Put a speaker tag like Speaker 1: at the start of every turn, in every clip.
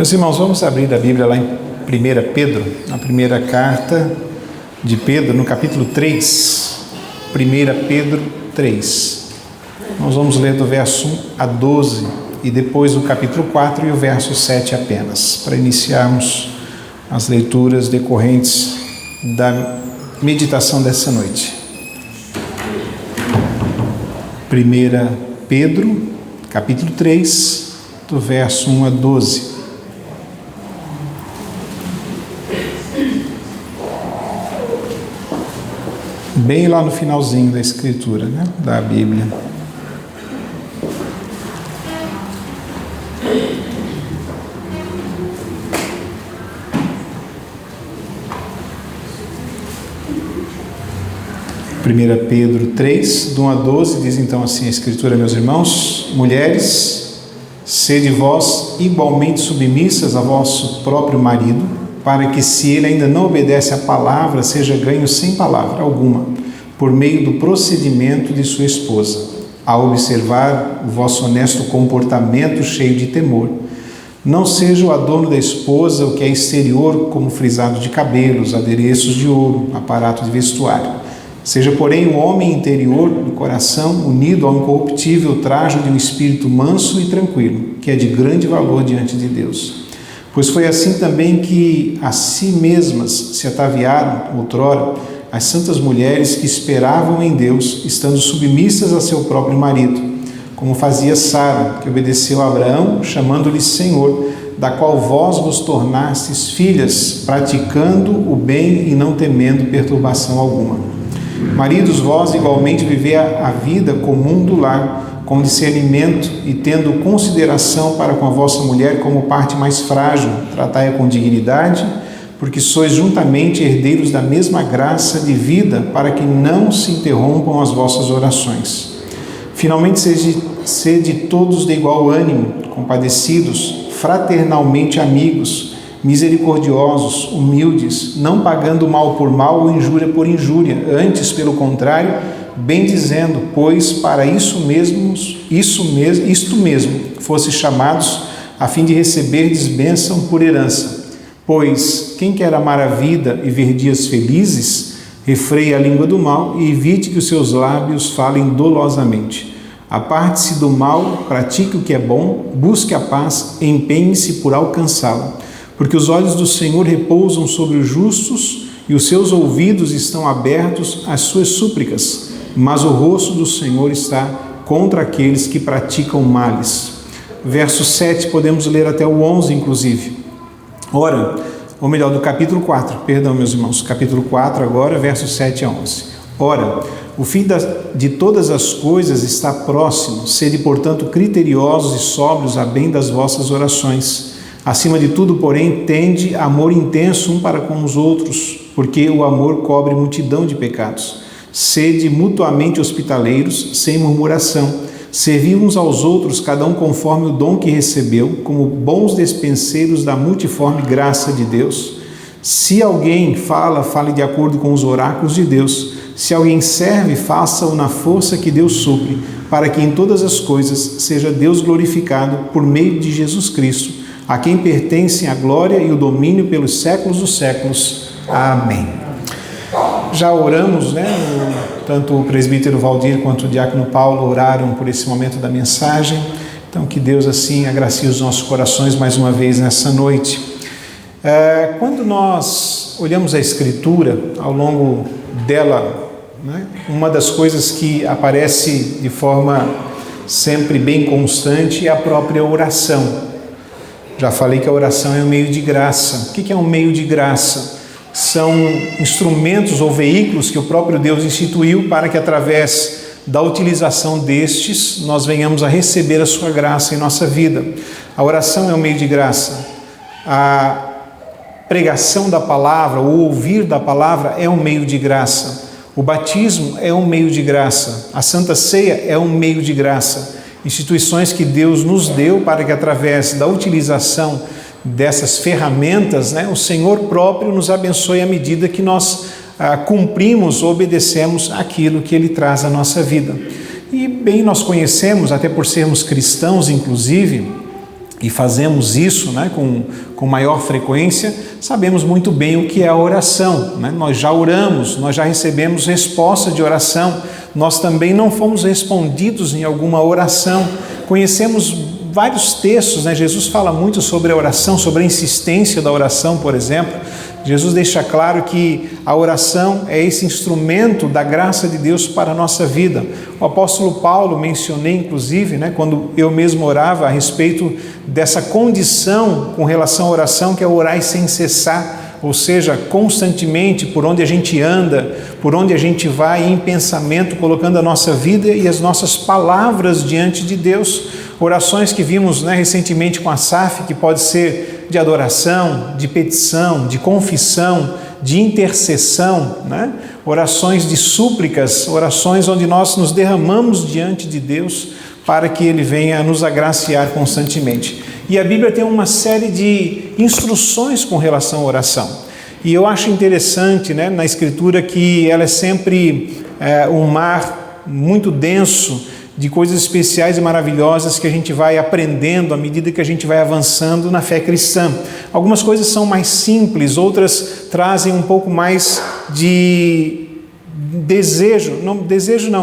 Speaker 1: Meus irmãos, vamos abrir a Bíblia lá em 1 Pedro, na primeira carta de Pedro, no capítulo 3. 1 Pedro 3. Nós vamos ler do verso 1 a 12 e depois o capítulo 4 e o verso 7 apenas, para iniciarmos as leituras decorrentes da meditação dessa noite. 1 Pedro, capítulo 3, do verso 1 a 12. Bem lá no finalzinho da escritura, né, da Bíblia. Primeira Pedro 3, do 1 a 12, diz então assim a escritura, meus irmãos: mulheres, sede vós igualmente submissas a vosso próprio marido, para que, se ele ainda não obedece à palavra, seja ganho sem palavra alguma, por meio do procedimento de sua esposa, a observar o vosso honesto comportamento cheio de temor. Não seja o adorno da esposa o que é exterior, como frisado de cabelos, adereços de ouro, aparato de vestuário. Seja, porém, o homem interior do coração, unido ao incorruptível trajo de um espírito manso e tranquilo, que é de grande valor diante de Deus. Pois foi assim também que a si mesmas se ataviaram, outrora, as santas mulheres que esperavam em Deus, estando submissas a seu próprio marido, como fazia Sara, que obedeceu a Abraão, chamando-lhe Senhor, da qual vós vos tornastes filhas, praticando o bem e não temendo perturbação alguma. Maridos, vós igualmente vivei a vida comum do lar, com discernimento e tendo consideração para com a vossa mulher como parte mais frágil, tratai-a com dignidade, porque sois juntamente herdeiros da mesma graça de vida, para que não se interrompam as vossas orações. Finalmente, sede todos de igual ânimo, compadecidos, fraternalmente amigos, misericordiosos, humildes, não pagando mal por mal ou injúria por injúria, antes, pelo contrário, bendizendo, pois para isto mesmo, fosse chamados, a fim de receberdes bênção por herança. Pois quem quer amar a vida e ver dias felizes, refreie a língua do mal e evite que os seus lábios falem dolosamente. Aparte-se do mal, pratique o que é bom, busque a paz, empenhe-se por alcançá-la. Porque os olhos do Senhor repousam sobre os justos e os seus ouvidos estão abertos às suas súplicas, mas o rosto do Senhor está contra aqueles que praticam males. Verso 7, podemos ler até o 11, inclusive. Ora, ou melhor, do capítulo 4, perdão, meus irmãos, capítulo 4 agora, versos 7 a 11. Ora, o fim de todas as coisas está próximo, sede, portanto, criteriosos e sóbrios a bem das vossas orações. Acima de tudo, porém, tende amor intenso um para com os outros, porque o amor cobre multidão de pecados. Sede mutuamente hospitaleiros, sem murmuração. Servi uns aos outros, cada um conforme o dom que recebeu, como bons despenseiros da multiforme graça de Deus. Se alguém fala, fale de acordo com os oráculos de Deus. Se alguém serve, faça-o na força que Deus supre, para que em todas as coisas seja Deus glorificado por meio de Jesus Cristo, a quem pertencem a glória e o domínio pelos séculos dos séculos. Amém. Já oramos, né? Tanto o presbítero Valdir quanto o diácono Paulo oraram por esse momento da mensagem. Então, que Deus assim agracie os nossos corações mais uma vez nessa noite. Quando nós olhamos a Escritura, ao longo dela, né, uma das coisas que aparece de forma sempre bem constante é a própria oração. Já falei que a oração é um meio de graça. O que é um meio de graça? São instrumentos ou veículos que o próprio Deus instituiu para que, através da utilização destes, nós venhamos a receber a sua graça em nossa vida. A oração é um meio de graça. A pregação da palavra, o ouvir da palavra é um meio de graça. O batismo é um meio de graça. A Santa Ceia é um meio de graça. Instituições que Deus nos deu para que, através da utilização dessas ferramentas, né, o Senhor próprio nos abençoe à medida que nós cumprimos, obedecemos aquilo que Ele traz à nossa vida. E bem nós conhecemos, até por sermos cristãos inclusive, e fazemos isso, né, com maior frequência, sabemos muito bem o que é a oração, né? Nós já oramos, nós já recebemos resposta de oração, nós também não fomos respondidos em alguma oração, conhecemos vários textos, né? Jesus fala muito sobre a oração, sobre a insistência da oração, por exemplo. Jesus deixa claro que a oração é esse instrumento da graça de Deus para a nossa vida. O apóstolo Paulo, mencionei inclusive, né, quando eu mesmo orava a respeito dessa condição com relação à oração, que é orar sem cessar, ou seja, constantemente, por onde a gente anda, por onde a gente vai, em pensamento, colocando a nossa vida e as nossas palavras diante de Deus. Orações que vimos, né, recentemente com a SAF, que pode ser de adoração, de petição, de confissão, de intercessão, né? Orações de súplicas, orações onde nós nos derramamos diante de Deus para que Ele venha nos agraciar constantemente. E a Bíblia tem uma série de instruções com relação à oração. E eu acho interessante, né, na Escritura, que ela é sempre um mar muito denso de coisas especiais e maravilhosas que a gente vai aprendendo à medida que a gente vai avançando na fé cristã. Algumas coisas são mais simples, outras trazem um pouco mais de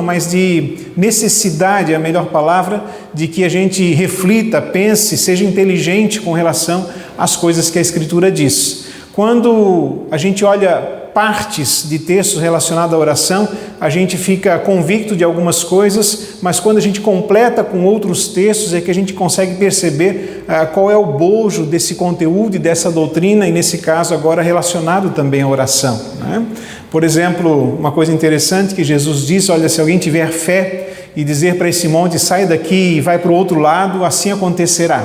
Speaker 1: mas de necessidade, é a melhor palavra, de que a gente reflita, pense, seja inteligente com relação às coisas que a Escritura diz. Quando a gente olha partes de textos relacionados à oração, a gente fica convicto de algumas coisas, mas quando a gente completa com outros textos é que a gente consegue perceber qual é o bojo desse conteúdo e dessa doutrina, e nesse caso agora relacionado também à oração, né? Por exemplo, uma coisa interessante que Jesus disse: olha, se alguém tiver fé e dizer para esse monte, sai daqui e vai para o outro lado, assim acontecerá.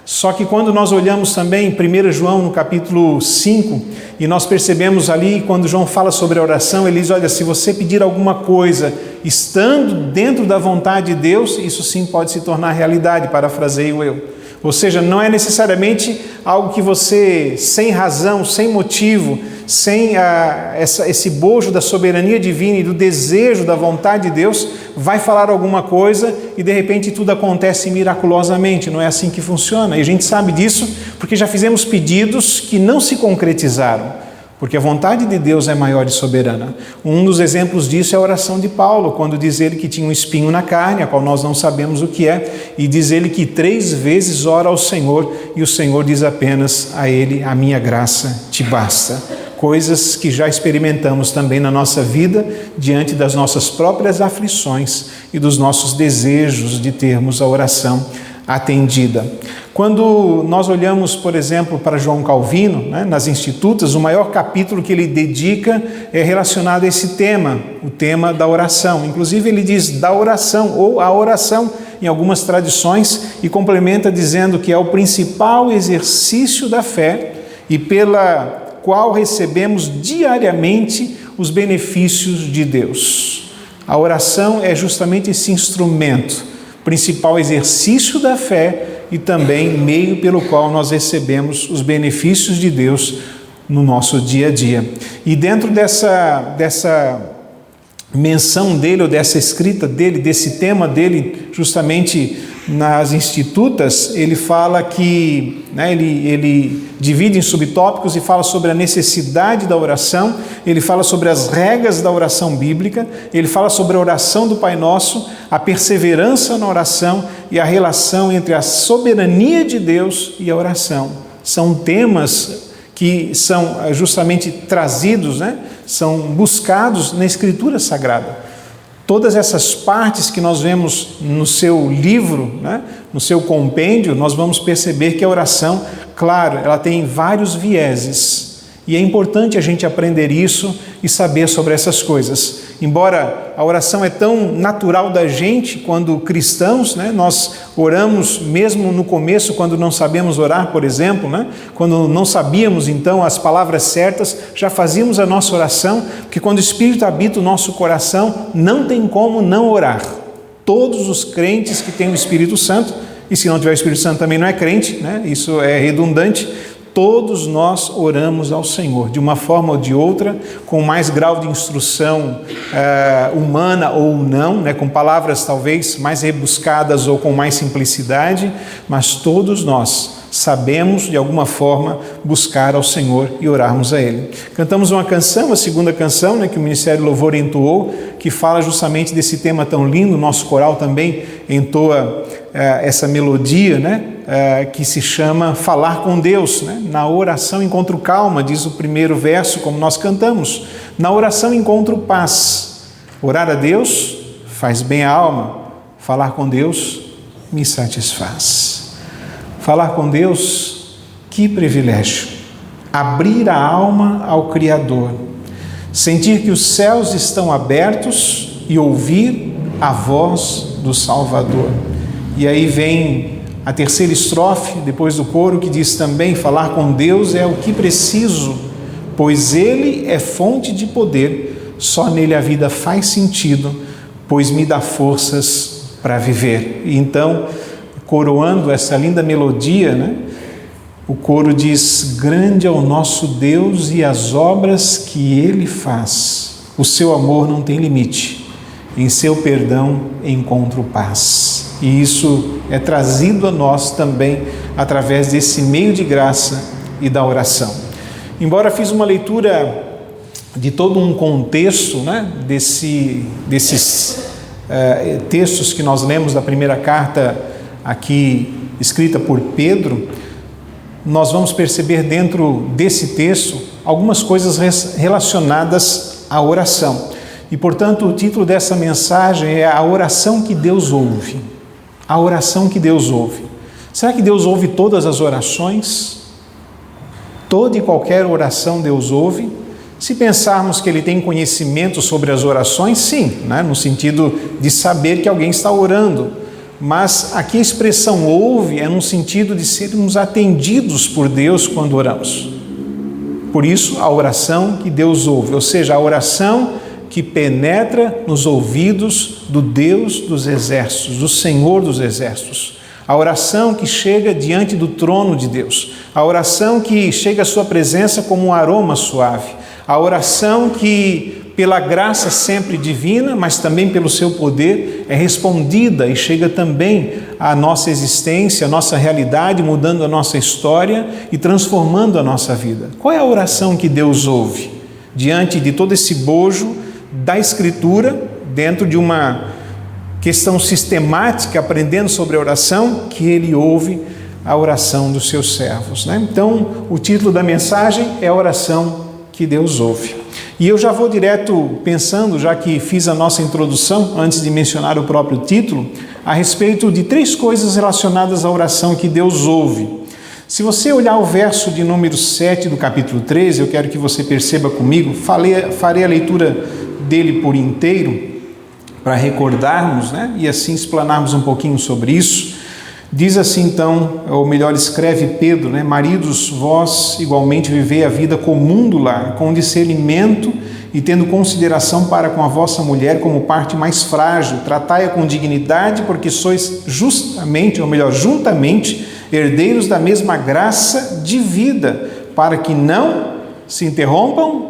Speaker 1: Só que quando nós olhamos também 1 João no capítulo 5, e nós percebemos ali, quando João fala sobre a oração, ele diz: olha, se você pedir alguma coisa estando dentro da vontade de Deus, isso sim pode se tornar realidade, parafraseio eu. Ou seja, não é necessariamente algo que você, sem razão, sem motivo, sem esse bojo da soberania divina e do desejo da vontade de Deus, vai falar alguma coisa e de repente tudo acontece miraculosamente. Não é assim que funciona. E a gente sabe disso porque já fizemos pedidos que não se concretizaram, porque a vontade de Deus é maior e soberana. Um dos exemplos disso é a oração de Paulo, quando diz ele que tinha um espinho na carne, a qual nós não sabemos o que é, e diz ele que 3 vezes ora ao Senhor, e o Senhor diz apenas a ele: a minha graça te basta. Coisas que já experimentamos também na nossa vida, diante das nossas próprias aflições e dos nossos desejos de termos a oração atendida. Quando nós olhamos, por exemplo, para João Calvino, né, nas Institutas, o maior capítulo que ele dedica é relacionado a esse tema, o tema da oração. Inclusive ele diz da oração ou a oração em algumas tradições, e complementa dizendo que é o principal exercício da fé e pela qual recebemos diariamente os benefícios de Deus. A oração é justamente esse instrumento, principal exercício da fé e também meio pelo qual nós recebemos os benefícios de Deus no nosso dia a dia. E dentro dessa menção dele, ou dessa escrita dele, desse tema dele, justamente nas Institutas, ele fala que, né, ele divide em subtópicos e fala sobre a necessidade da oração, ele fala sobre as regras da oração bíblica, ele fala sobre a oração do Pai Nosso, a perseverança na oração e a relação entre a soberania de Deus e a oração. São temas que são justamente trazidos, né, são buscados na Escritura Sagrada. Todas essas partes que nós vemos no seu livro, né, no seu compêndio, nós vamos perceber que a oração, claro, ela tem vários vieses. E é importante a gente aprender isso e saber sobre essas coisas. Embora a oração é tão natural da gente quando cristãos, né, nós oramos mesmo no começo, quando não sabemos orar, por exemplo, né, quando não sabíamos então as palavras certas, já fazíamos a nossa oração, porque quando o Espírito habita o nosso coração, não tem como não orar. Todos os crentes que têm o Espírito Santo, e se não tiver o Espírito Santo também não é crente, né, isso é redundante, todos nós oramos ao Senhor, de uma forma ou de outra, com mais grau de instrução humana ou não, né, com palavras talvez mais rebuscadas ou com mais simplicidade, mas todos nós sabemos de alguma forma buscar ao Senhor e orarmos a Ele. Cantamos uma canção, a segunda canção, né, que o Ministério Louvor entoou, que fala justamente desse tema tão lindo. Nosso coral também entoa essa melodia, né, que se chama Falar com Deus, né? Na oração encontro calma, diz o primeiro verso, como nós cantamos. Na oração encontro paz. Orar a Deus faz bem à alma. Falar com Deus me satisfaz. Falar com Deus, que privilégio. Abrir a alma ao Criador. Sentir que os céus estão abertos e ouvir a voz do Salvador. E aí vem a terceira estrofe, depois do coro, que diz também: falar com Deus é o que preciso, pois Ele é fonte de poder, só nele a vida faz sentido, pois me dá forças para viver. E então, coroando essa linda melodia, né, o coro diz: grande é o nosso Deus e as obras que Ele faz, o seu amor não tem limite, em seu perdão encontro paz. E isso é trazido a nós também através desse meio de graça e da oração. Embora fiz uma leitura de todo um contexto, né, desses textos que nós lemos da primeira carta aqui escrita por Pedro, nós vamos perceber dentro desse texto algumas coisas relacionadas à oração. E, portanto, o título dessa mensagem é A Oração que Deus Ouve. A oração que Deus ouve. Será que Deus ouve todas as orações? Toda e qualquer oração Deus ouve? Se pensarmos que Ele tem conhecimento sobre as orações, sim, né? No sentido de saber que alguém está orando. Mas aqui a expressão ouve é no sentido de sermos atendidos por Deus quando oramos. Por isso, a oração que Deus ouve, ou seja, a oração que penetra nos ouvidos do Deus dos exércitos, do Senhor dos exércitos. A oração que chega diante do trono de Deus. A oração que chega à sua presença como um aroma suave. A oração que, pela graça sempre divina, mas também pelo seu poder, é respondida e chega também à nossa existência, à nossa realidade, mudando a nossa história e transformando a nossa vida. Qual é a oração que Deus ouve? Diante de todo esse bojo da Escritura, dentro de uma questão sistemática, aprendendo sobre a oração, que Ele ouve a oração dos seus servos, né? Então, o título da mensagem é a oração que Deus ouve. E eu já vou direto pensando, já que fiz a nossa introdução, antes de mencionar o próprio título, a respeito de 3 coisas relacionadas à oração que Deus ouve. Se você olhar o verso de número 7 do capítulo 13, eu quero que você perceba comigo, farei a leitura dele por inteiro, para recordarmos, né, e assim explanarmos um pouquinho sobre isso. Diz assim então, ou melhor, escreve Pedro, né: maridos, vós igualmente vivei a vida comum do lar, com discernimento e tendo consideração para com a vossa mulher como parte mais frágil, tratai-a com dignidade, porque sois justamente, ou melhor, juntamente, herdeiros da mesma graça de vida, para que não se interrompam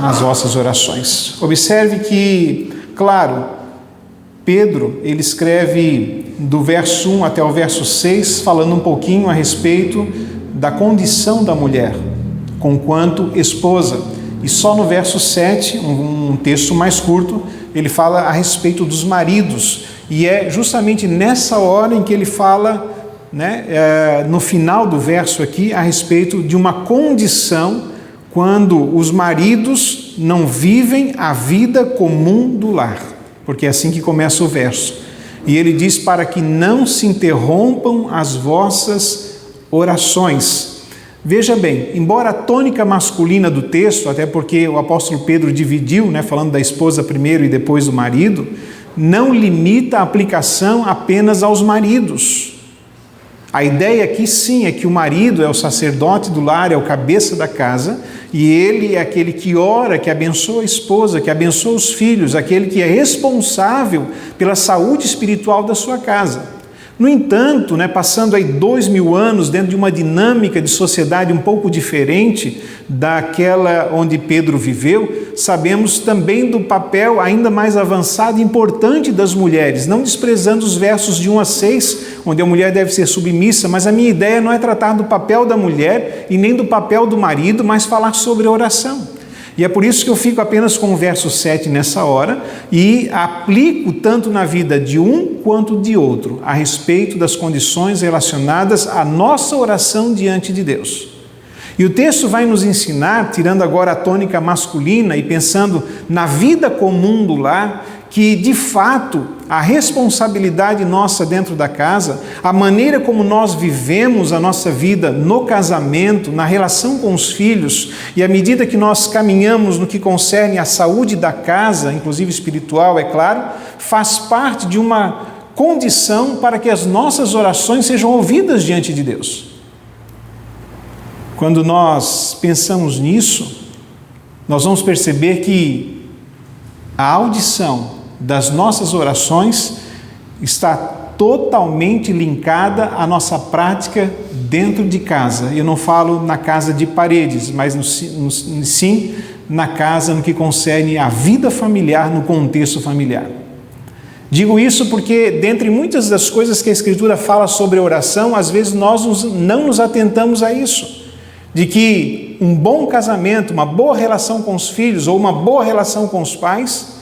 Speaker 1: as vossas orações. Observe que, claro, Pedro, ele escreve do verso 1 até o verso 6, falando um pouquinho a respeito da condição da mulher, conquanto esposa. E só no verso 7, um texto mais curto, ele fala a respeito dos maridos. E é justamente nessa hora em que ele fala, né, no final do verso aqui, a respeito de uma condição quando os maridos não vivem a vida comum do lar, porque é assim que começa o verso. E ele diz: para que não se interrompam as vossas orações. Veja bem, embora a tônica masculina do texto, até porque o apóstolo Pedro dividiu, né, falando da esposa primeiro e depois do marido, não limita a aplicação apenas aos maridos. A ideia aqui sim é que o marido é o sacerdote do lar, é o cabeça da casa, e ele é aquele que ora, que abençoa a esposa, que abençoa os filhos, aquele que é responsável pela saúde espiritual da sua casa. No entanto, passando aí 2000 anos dentro de uma dinâmica de sociedade um pouco diferente daquela onde Pedro viveu, sabemos também do papel ainda mais avançado e importante das mulheres, não desprezando os versos de 1 a 6, onde a mulher deve ser submissa, mas a minha ideia não é tratar do papel da mulher e nem do papel do marido, mas falar sobre a oração. E é por isso que eu fico apenas com o verso 7 nessa hora e aplico tanto na vida de um quanto de outro, a respeito das condições relacionadas à nossa oração diante de Deus. E o texto vai nos ensinar, tirando agora a tônica masculina e pensando na vida comum do lar, que de fato a responsabilidade nossa dentro da casa, a maneira como nós vivemos a nossa vida no casamento, na relação com os filhos, e à medida que nós caminhamos no que concerne à saúde da casa, inclusive espiritual, é claro, faz parte de uma condição para que as nossas orações sejam ouvidas diante de Deus. Quando nós pensamos nisso, nós vamos perceber que a audição das nossas orações está totalmente linkada à nossa prática dentro de casa. Eu não falo na casa de paredes, mas sim na casa no que concerne à vida familiar, no contexto familiar. Digo isso porque, dentre muitas das coisas que a Escritura fala sobre oração, às vezes nós não nos atentamos a isso, de que um bom casamento, uma boa relação com os filhos ou uma boa relação com os pais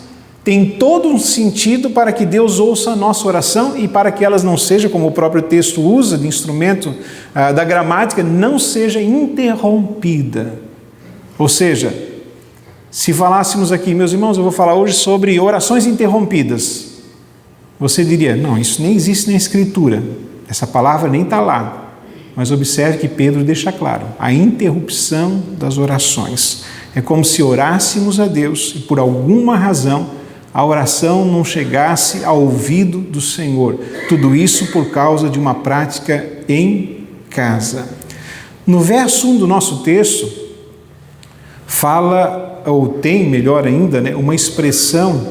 Speaker 1: tem todo um sentido para que Deus ouça a nossa oração e para que elas não seja, como o próprio texto usa de instrumento da gramática, não seja interrompida. Ou seja, se falássemos aqui, meus irmãos, eu vou falar hoje sobre orações interrompidas. Você diria, não, isso nem existe na Escritura, essa palavra nem está lá. Mas observe que Pedro deixa claro, a interrupção das orações. É como se orássemos a Deus e por alguma razão a oração não chegasse ao ouvido do Senhor. Tudo isso por causa de uma prática em casa. No verso 1 do nosso texto, fala, ou tem, melhor ainda, uma expressão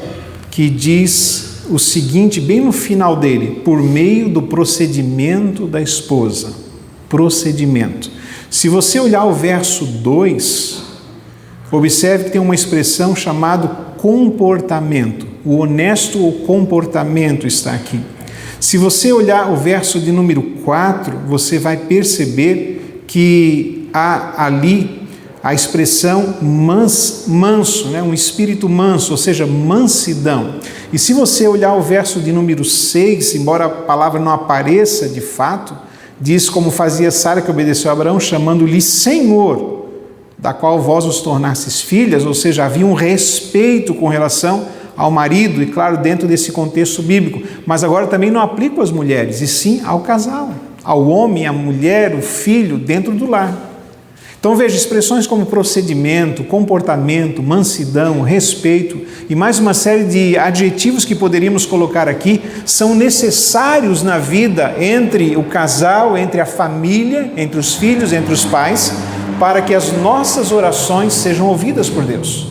Speaker 1: que diz o seguinte, bem no final dele, por meio do procedimento da esposa. Procedimento. Se você olhar o verso 2, observe que tem uma expressão chamada comportamento. O honesto comportamento está aqui. Se você olhar o verso de número 4, você vai perceber que há ali a expressão manso, um espírito manso, ou seja, mansidão. E se você olhar o verso de número 6, embora a palavra não apareça de fato, diz como fazia Sara que obedeceu a Abraão, chamando-lhe Senhor, da qual vós os tornastes filhas, ou seja, havia um respeito com relação ao marido, e claro, dentro desse contexto bíblico, mas agora também não aplico às mulheres, e sim ao casal, ao homem, à mulher, o filho, dentro do lar. Então veja, expressões como procedimento, comportamento, mansidão, respeito e mais uma série de adjetivos que poderíamos colocar aqui são necessários na vida entre o casal, entre a família, entre os filhos, entre os pais, para que as nossas orações sejam ouvidas por Deus.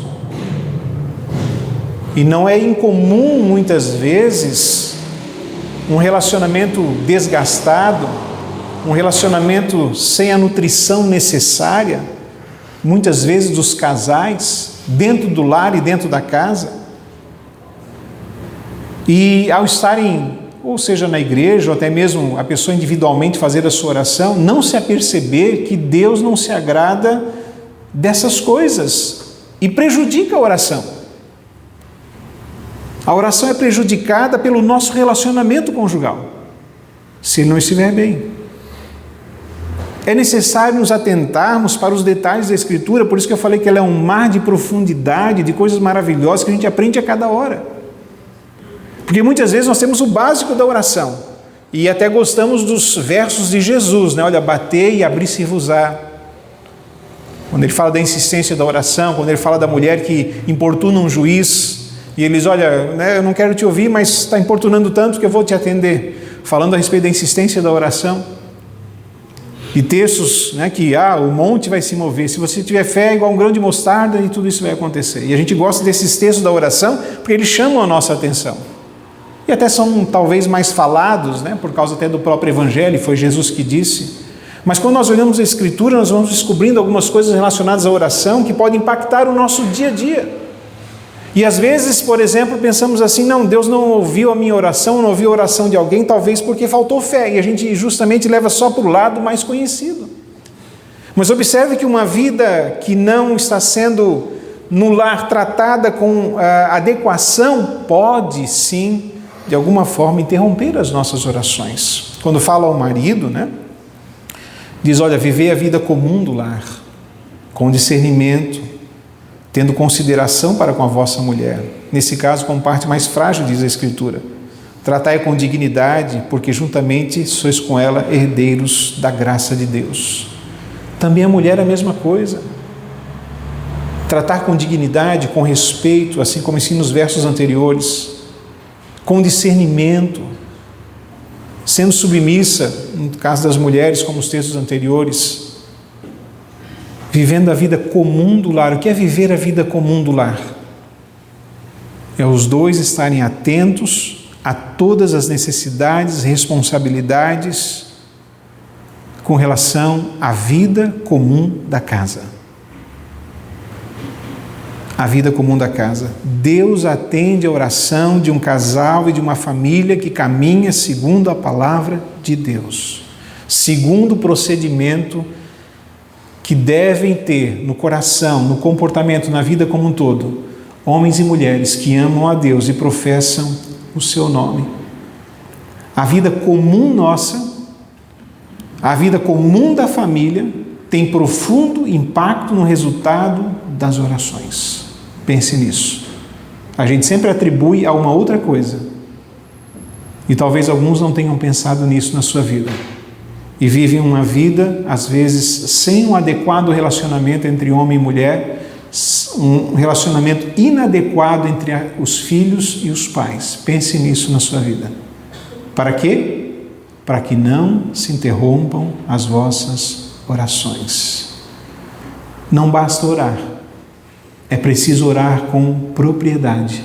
Speaker 1: E não é incomum, muitas vezes, um relacionamento desgastado, um relacionamento sem a nutrição necessária, muitas vezes dos casais, dentro do lar e dentro da casa. E ao estarem, ou seja, na igreja, ou até mesmo a pessoa individualmente fazer a sua oração, não se aperceber que Deus não se agrada dessas coisas e prejudica a oração. A oração é prejudicada pelo nosso relacionamento conjugal, se ele não estiver bem. É necessário nos atentarmos para os detalhes da Escritura, por isso que eu falei que ela é um mar de profundidade, de coisas maravilhosas que a gente aprende a cada hora. Porque muitas vezes nós temos o básico da oração, e até gostamos dos versos de Jesus, olha, batei e abri-se-vos-á. Quando ele fala da insistência da oração, quando ele fala da mulher que importuna um juiz, e ele diz, olha, eu não quero te ouvir, mas está importunando tanto que eu vou te atender. Falando a respeito da insistência da oração. E textos que o monte vai se mover, se você tiver fé igual um grão de mostarda e tudo isso vai acontecer. E a gente gosta desses textos da oração porque eles chamam a nossa atenção. e até são talvez mais falados, né, por causa até do próprio Evangelho, foi Jesus que disse. Mas quando nós olhamos a Escritura, nós vamos descobrindo algumas coisas relacionadas à oração que podem impactar o nosso dia a dia. E às vezes, por exemplo, pensamos assim, não, Deus não ouviu a minha oração, não ouviu a oração de alguém, talvez porque faltou fé, e a gente justamente leva só para o lado mais conhecido. Mas observe que uma vida que não está sendo no lar tratada com adequação, pode sim, de alguma forma, interromper as nossas orações. Quando fala ao marido, né, diz, olha, viver a vida comum do lar, com discernimento, tendo consideração para com a vossa mulher, nesse caso como parte mais frágil, diz a Escritura. Tratai com dignidade, porque juntamente sois com ela herdeiros da graça de Deus. Também a mulher é a mesma coisa. Tratar com dignidade, com respeito, assim como ensina os versos anteriores, com discernimento, sendo submissa, no caso das mulheres, como os textos anteriores, vivendo a vida comum do lar. O que é viver a vida comum do lar? É os dois estarem atentos a todas as necessidades, responsabilidades com relação à vida comum da casa. A vida comum da casa. Deus atende a oração de um casal e de uma família que caminha segundo a palavra de Deus, segundo o procedimento que devem ter no coração, no comportamento, na vida como um todo, homens e mulheres que amam a Deus e professam o seu nome. A vida comum nossa, a vida comum da família, tem profundo impacto no resultado das orações. Pense nisso. A gente sempre atribui a uma outra coisa, e talvez alguns não tenham pensado nisso na sua vida. E vivem uma vida, às vezes, sem um adequado relacionamento entre homem e mulher, um relacionamento inadequado entre os filhos e os pais. Pense nisso na sua vida. Para quê? Para que não se interrompam as vossas orações. Não basta orar, é preciso orar com propriedade.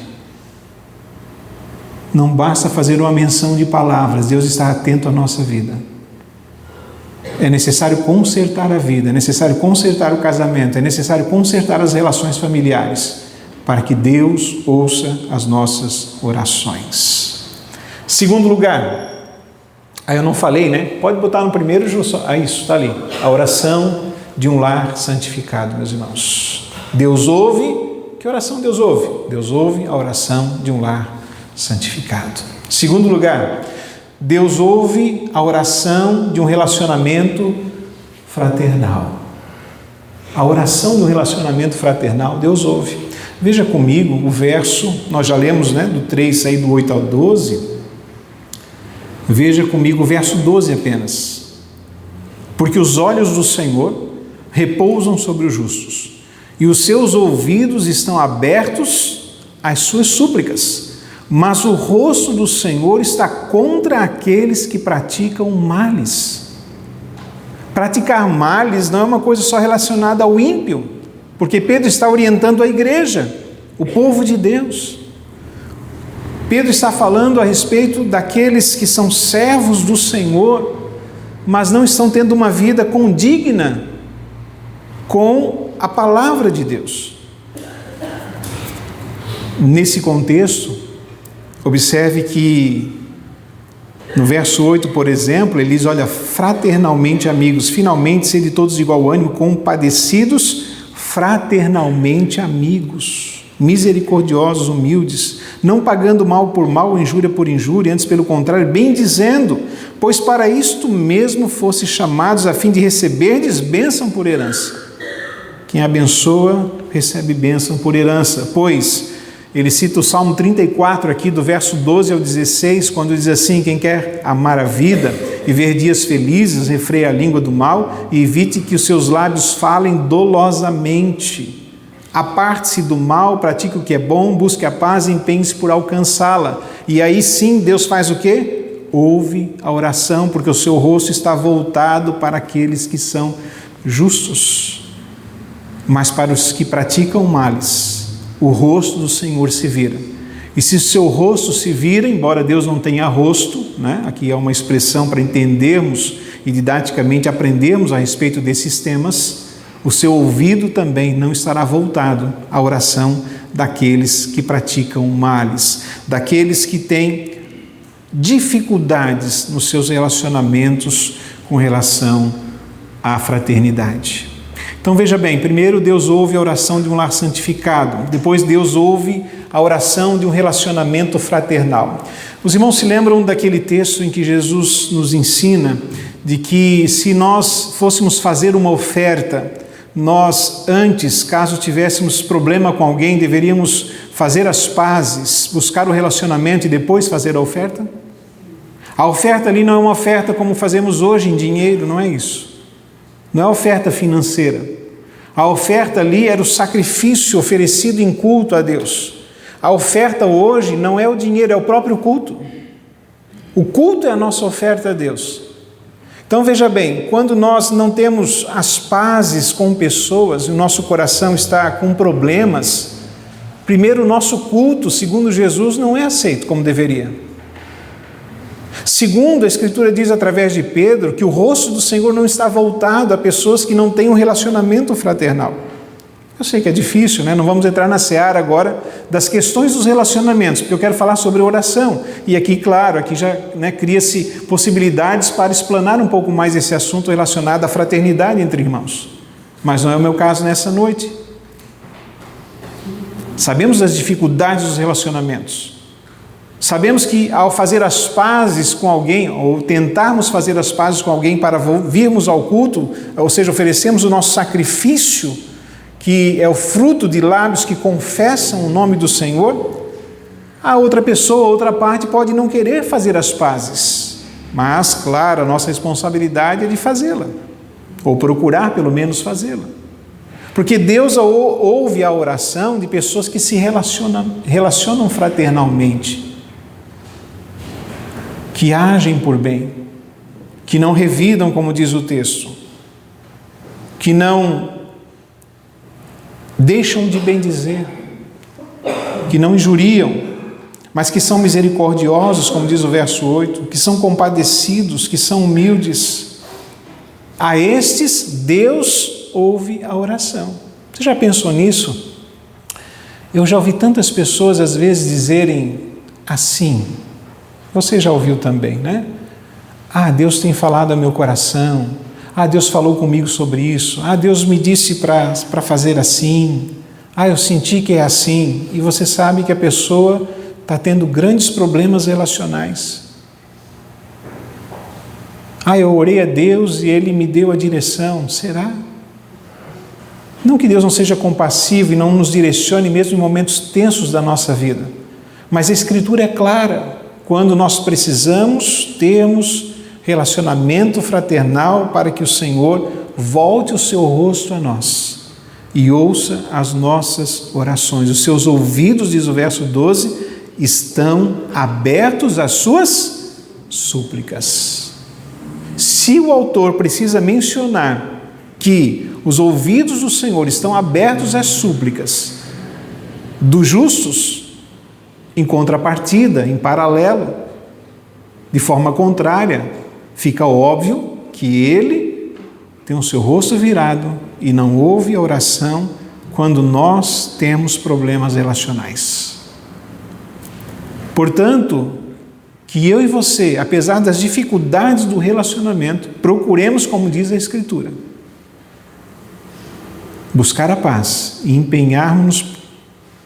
Speaker 1: Não basta fazer uma menção de palavras, Deus está atento à nossa vida. É necessário consertar a vida, é necessário consertar o casamento, é necessário consertar as relações familiares, para que Deus ouça as nossas orações. Segundo lugar, aí eu não falei, né? Pode botar no primeiro, isso, está ali. A oração de um lar santificado, meus irmãos. Deus ouve, que oração Deus ouve? Deus ouve a oração de um lar santificado. Segundo lugar, Deus ouve a oração de um relacionamento fraternal. A oração de um relacionamento fraternal, Deus ouve. Veja comigo o verso, nós já lemos, né, do 3, aí do 8 ao 12. Veja comigo o verso 12 apenas. Porque os olhos do Senhor repousam sobre os justos, e os seus ouvidos estão abertos às suas súplicas. Mas o rosto do Senhor está contra aqueles que praticam males. Praticar males não é uma coisa só relacionada ao ímpio, porque Pedro está orientando a igreja, o povo de Deus. Pedro está falando a respeito daqueles que são servos do Senhor, mas não estão tendo uma vida condigna com a palavra de Deus. Nesse contexto, observe que no verso 8, por exemplo, ele diz, olha, fraternalmente amigos, finalmente sede todos de igual ânimo, compadecidos, fraternalmente amigos, misericordiosos, humildes, não pagando mal por mal, injúria por injúria, antes pelo contrário, bem dizendo, pois para isto mesmo fosse chamados a fim de receberdes bênção por herança. Quem abençoa, recebe bênção por herança, pois ele cita o Salmo 34 aqui, do verso 12 ao 16, quando diz assim, quem quer amar a vida e ver dias felizes, refreia a língua do mal e evite que os seus lábios falem dolosamente. Aparte-se do mal, pratique o que é bom, busque a paz e empenhe-se por alcançá-la. E aí sim, Deus faz o quê? Ouve a oração, porque o seu rosto está voltado para aqueles que são justos. Mas para os que praticam males, o rosto do Senhor se vira. E se seu rosto se vira, embora Deus não tenha rosto, né? Aqui é uma expressão para entendermos e didaticamente aprendermos a respeito desses temas, o seu ouvido também não estará voltado à oração daqueles que praticam males, daqueles que têm dificuldades nos seus relacionamentos com relação à fraternidade. Então veja bem, primeiro Deus ouve a oração de um lar santificado, depois Deus ouve a oração de um relacionamento fraternal. Os irmãos se lembram daquele texto em que Jesus nos ensina de que se nós fôssemos fazer uma oferta, nós antes, caso tivéssemos problema com alguém, deveríamos fazer as pazes, buscar o relacionamento e depois fazer a oferta? A oferta ali não é uma oferta como fazemos hoje em dinheiro, não é isso. Não é oferta financeira. A oferta ali era o sacrifício oferecido em culto a Deus. A oferta hoje não é o dinheiro, é o próprio culto. O culto é a nossa oferta a Deus. Então veja bem, quando nós não temos as pazes com pessoas e o nosso coração está com problemas, primeiro o nosso culto, segundo Jesus, não é aceito como deveria. Segundo, a Escritura diz através de Pedro que o rosto do Senhor não está voltado a pessoas que não têm um relacionamento fraternal. Eu sei que é difícil, né? Não vamos entrar na seara agora das questões dos relacionamentos, porque eu quero falar sobre oração. E aqui, claro, aqui já cria-se possibilidades para explanar um pouco mais esse assunto relacionado à fraternidade entre irmãos. Mas não é o meu caso nessa noite. Sabemos das dificuldades dos relacionamentos. Sabemos que ao fazer as pazes com alguém, ou tentarmos fazer as pazes com alguém para virmos ao culto, ou seja, oferecemos o nosso sacrifício, que é o fruto de lábios que confessam o nome do Senhor, a outra pessoa, a outra parte pode não querer fazer as pazes, mas, claro, a nossa responsabilidade é de fazê-la, ou procurar pelo menos fazê-la. Porque Deus ouve a oração de pessoas que se relacionam fraternalmente, que agem por bem, que não revidam, como diz o texto, que não deixam de bendizer, que não injuriam, mas que são misericordiosos, como diz o verso 8, que são compadecidos, que são humildes. A estes Deus ouve a oração. Você já pensou nisso? Eu já ouvi tantas pessoas às vezes dizerem assim, você já ouviu também, né? Ah, Deus tem falado ao meu coração. Ah, Deus falou comigo sobre isso. Ah, Deus me disse para fazer assim. Ah, eu senti que é assim. E você sabe que a pessoa está tendo grandes problemas relacionais. Ah, eu orei a Deus e Ele me deu a direção. Será? Não que Deus não seja compassivo e não nos direcione mesmo em momentos tensos da nossa vida. Mas a Escritura é clara. Quando nós precisamos termos relacionamento fraternal para que o Senhor volte o seu rosto a nós e ouça as nossas orações. Os seus ouvidos, diz o verso 12, estão abertos às suas súplicas. Se o autor precisa mencionar que os ouvidos do Senhor estão abertos às súplicas dos justos, em contrapartida, em paralelo, de forma contrária, fica óbvio que ele tem o seu rosto virado e não ouve a oração quando nós temos problemas relacionais. Portanto, que eu e você, apesar das dificuldades do relacionamento, procuremos, como diz a Escritura, buscar a paz e empenharmos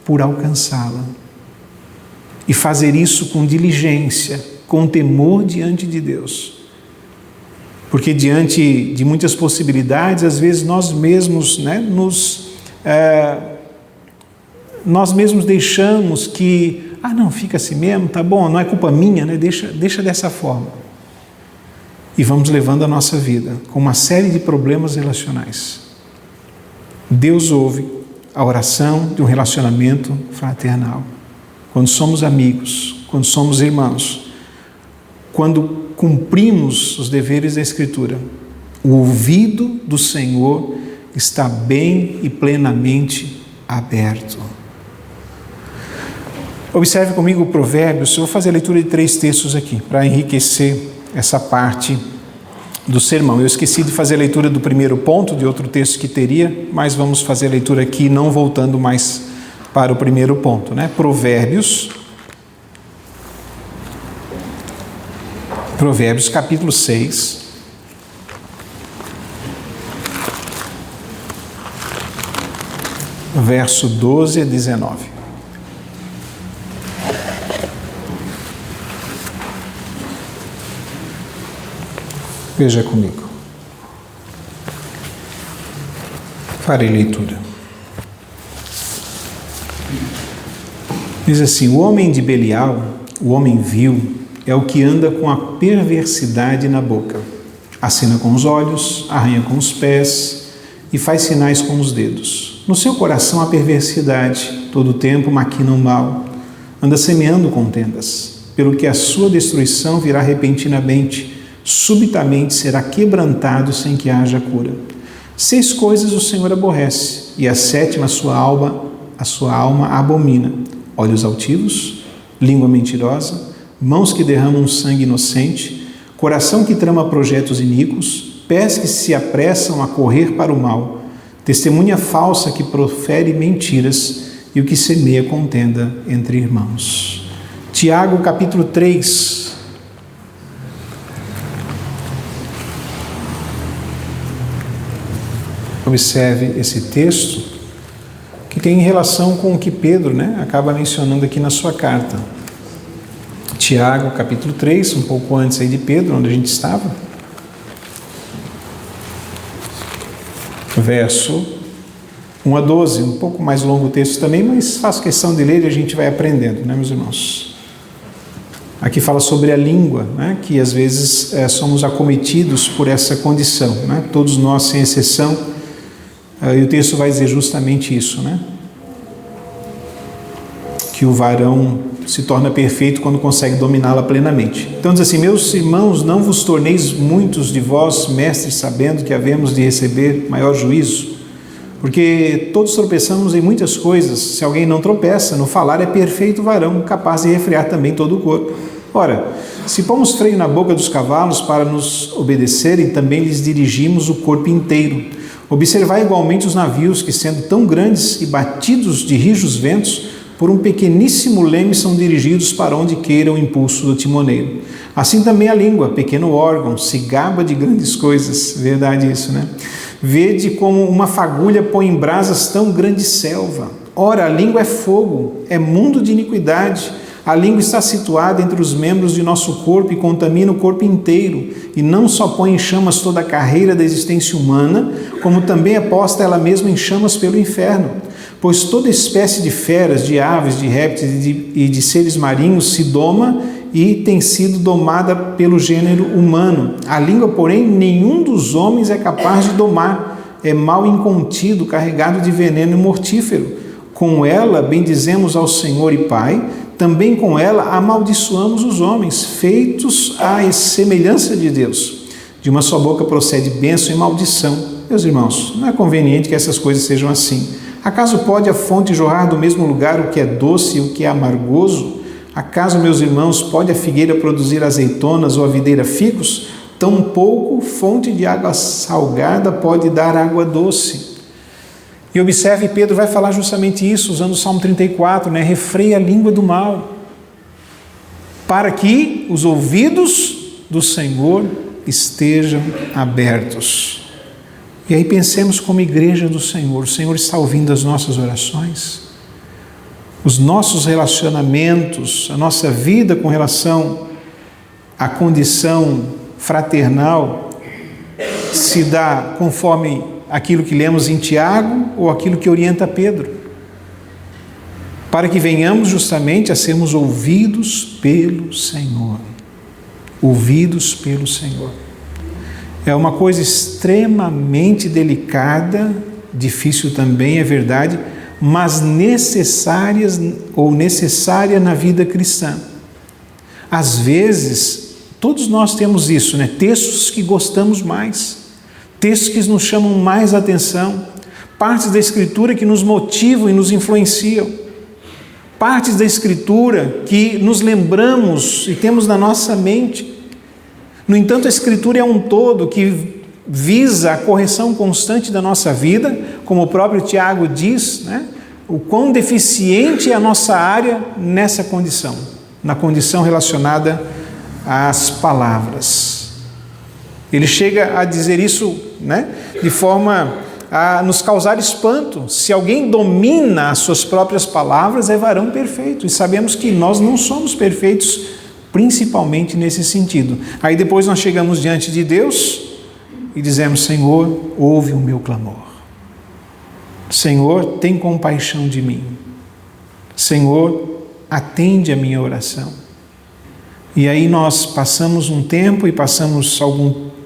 Speaker 1: por alcançá-la. E fazer isso com diligência, com temor diante de Deus. Porque diante de muitas possibilidades, às vezes nós mesmos, nós mesmos deixamos que, não, fica assim mesmo, tá bom, não é culpa minha, né? Deixa dessa forma. E vamos levando a nossa vida com uma série de problemas relacionais. Deus ouve a oração de um relacionamento fraternal. Quando somos amigos, quando somos irmãos, quando cumprimos os deveres da Escritura, o ouvido do Senhor está bem e plenamente aberto. Observe comigo o Provérbios. Eu vou fazer a leitura de 3 textos aqui, para enriquecer essa parte do sermão. Eu esqueci de fazer a leitura do primeiro ponto, de outro texto que teria, mas vamos fazer a leitura aqui, não voltando mais para o primeiro ponto, né? Provérbios capítulo 6, verso 12 a 19. Veja comigo. Farei leitura. Diz assim: o homem de Belial, o homem vil, é o que anda com a perversidade na boca. Acena com os olhos, arranha com os pés e faz sinais com os dedos. No seu coração há perversidade, todo o tempo maquina o mal, anda semeando contendas, pelo que a sua destruição virá repentinamente, subitamente será quebrantado sem que haja cura. 6 coisas o Senhor aborrece, e a 7ª a sua alma abomina: olhos altivos, língua mentirosa, mãos que derramam sangue inocente, coração que trama projetos iníquos, pés que se apressam a correr para o mal, testemunha falsa que profere mentiras e o que semeia contenda entre irmãos. Tiago capítulo 3. Observe esse texto que tem relação com o que Pedro, acaba mencionando aqui na sua carta. Tiago, capítulo 3, um pouco antes aí de Pedro, onde a gente estava. Verso 1 a 12, um pouco mais longo o texto também, mas faço questão de ler e a gente vai aprendendo, meus irmãos? Aqui fala sobre a língua, que às vezes somos acometidos por essa condição, todos nós, sem exceção. E o texto vai dizer justamente isso, que o varão se torna perfeito quando consegue dominá-la plenamente. Então diz assim: meus irmãos, não vos torneis muitos de vós mestres, sabendo que havemos de receber maior juízo, porque todos tropeçamos em muitas coisas. Se alguém não tropeça no falar, é perfeito varão, capaz de refrear também todo o corpo. Ora, se pomos freio na boca dos cavalos para nos obedecerem, também lhes dirigimos o corpo inteiro. Observai igualmente os navios que, sendo tão grandes e batidos de rijos ventos, por um pequeníssimo leme são dirigidos para onde queira o impulso do timoneiro. Assim também a língua, pequeno órgão, se gaba de grandes coisas. Verdade isso, Vede como uma fagulha põe em brasas tão grande selva. Ora, a língua é fogo, é mundo de iniquidade. A língua está situada entre os membros de nosso corpo e contamina o corpo inteiro, e não só põe em chamas toda a carreira da existência humana, como também é posta ela mesma em chamas pelo inferno. Pois toda espécie de feras, de aves, de répteis e de seres marinhos se doma e tem sido domada pelo gênero humano. A língua, porém, nenhum dos homens é capaz de domar. É mal incontido, carregado de veneno mortífero. Com ela bendizemos ao Senhor e Pai, também com ela amaldiçoamos os homens, feitos à semelhança de Deus. De uma só boca procede bênção e maldição. Meus irmãos, não é conveniente que essas coisas sejam assim. Acaso pode a fonte jorrar do mesmo lugar o que é doce e o que é amargoso? Acaso, meus irmãos, pode a figueira produzir azeitonas ou a videira figos? Tampouco fonte de água salgada pode dar água doce. E observe, Pedro vai falar justamente isso, usando o Salmo 34, refreia a língua do mal, para que os ouvidos do Senhor estejam abertos. E aí pensemos como igreja do Senhor, o Senhor está ouvindo as nossas orações, os nossos relacionamentos, a nossa vida com relação à condição fraternal se dá conforme aquilo que lemos em Tiago ou aquilo que orienta Pedro, para que venhamos justamente a sermos ouvidos pelo Senhor. Ouvidos pelo Senhor. É uma coisa extremamente delicada, difícil também, é verdade, mas necessária na vida cristã. Às vezes, todos nós temos isso, textos que gostamos mais, textos que nos chamam mais atenção, partes da Escritura que nos motivam e nos influenciam. partes da Escritura que nos lembramos e temos na nossa mente. No entanto, a Escritura é um todo que visa a correção constante da nossa vida, como o próprio Tiago diz, né? O quão deficiente é a nossa área nessa condição, na condição relacionada às palavras. Ele chega a dizer isso, né, de forma a nos causar espanto. Se alguém domina as suas próprias palavras, é varão perfeito. E sabemos que nós não somos perfeitos, principalmente nesse sentido. Aí depois nós chegamos diante de Deus e dizemos: Senhor, ouve o meu clamor. Senhor, tem compaixão de mim. Senhor, atende a minha oração. E aí nós passamos um tempo e passamos